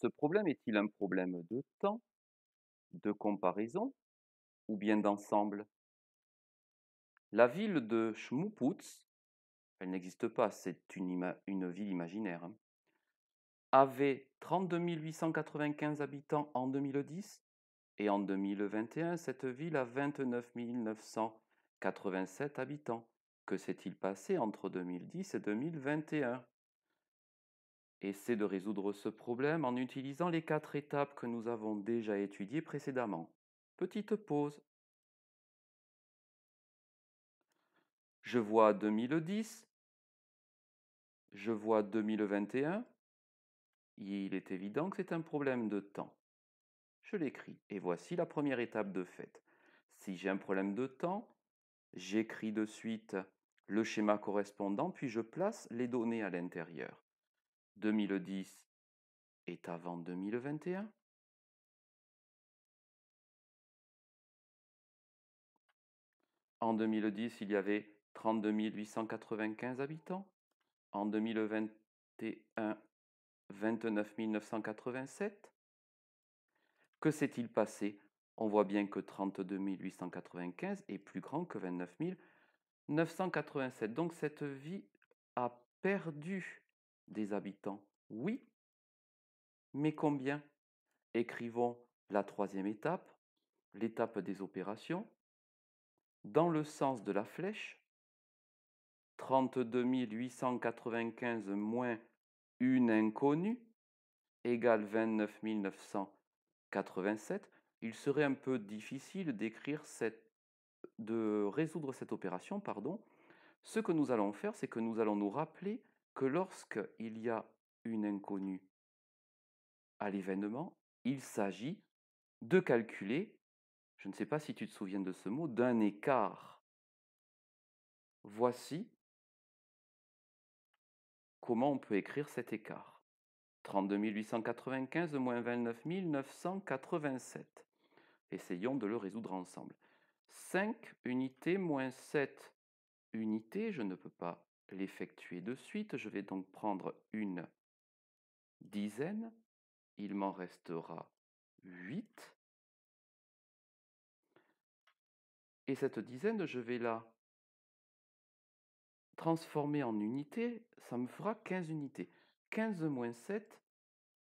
Ce problème est-il un problème de temps, de comparaison ou bien d'ensemble? La ville de Schmuputz, elle n'existe pas, c'est une ville imaginaire, hein, avait 32 895 habitants en 2010 et en 2021, cette ville a 29 987 habitants. Que s'est-il passé entre 2010 et 2021? Essaie de résoudre ce problème en utilisant les 4 étapes que nous avons déjà étudiées précédemment. Petite pause. Je vois 2010, je vois 2021. Il est évident que c'est un problème de temps. Je l'écris. Et voici la première étape de fait. Si j'ai un problème de temps, j'écris de suite le schéma correspondant, puis je place les données à l'intérieur. 2010 est avant 2021. En 2010, il y avait 32 895 habitants. En 2021, 29 987. Que s'est-il passé? On voit bien que 32 895 est plus grand que 29 987. Donc cette ville a perdu des habitants. Oui, mais combien? Écrivons la troisième étape, l'étape des opérations. Dans le sens de la flèche, 32 895 moins une inconnue égale 29 987. Il serait un peu difficile de résoudre cette opération, pardon. Ce que nous allons faire, c'est que nous allons nous rappeler que lorsqu'il y a une inconnue à l'événement, il s'agit de calculer, je ne sais pas si tu te souviens de ce mot, d'un écart. Voici comment on peut écrire cet écart. 32 895 moins 29 987. Essayons de le résoudre ensemble. 5 unités moins 7 unités, je ne peux pas l'effectuer de suite, je vais donc prendre une dizaine, il m'en restera 8. Et cette dizaine, je vais la transformer en unités, ça me fera 15 unités. 15 moins 7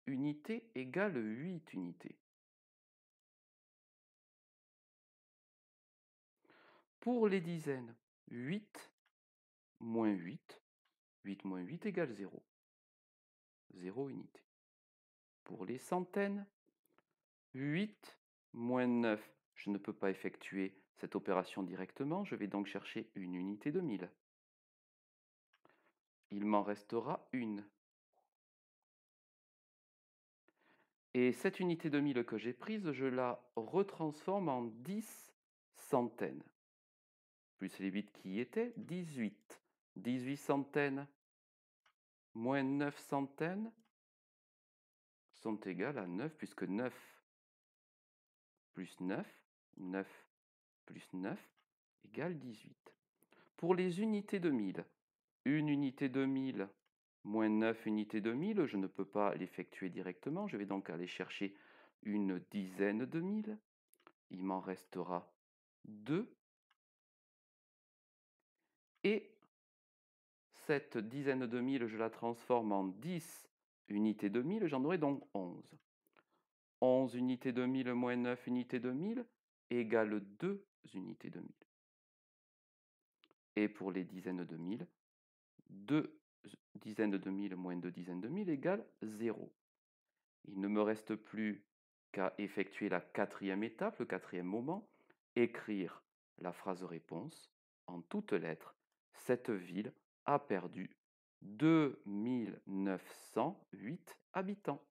unités égale 8 unités. Pour les dizaines, 8 moins 8, 8 moins 8 égale 0. 0 unité. Pour les centaines, 8 moins 9, je ne peux pas effectuer cette opération directement, je vais donc chercher une unité de 1000. Il m'en restera une. Et cette unité de 1000 que j'ai prise, je la retransforme en 10 centaines. Plus les 8 qui y étaient, 18. 18 centaines moins 9 centaines sont égales à 9, puisque 9 plus 9, 9 plus 9 égale 18. Pour les unités de 1000, une unité de 1000 moins 9 unités de 1000, je ne peux pas l'effectuer directement, je vais donc aller chercher une dizaine de 1000. Il m'en restera 2. Et cette dizaine de 1000, je la transforme en 10 unités de 1000, j'en aurai donc 11. 11 unités de 1000 moins 9 unités de 1000 égale 2 unités de 1000. Et pour les dizaines de 1000, 2 dizaines de 1000 moins 2 dizaines de 1000 égale 0. Il ne me reste plus qu'à effectuer la quatrième étape, le quatrième moment, écrire la phrase réponse en toutes lettres. Cette ville a perdu 2908 habitants.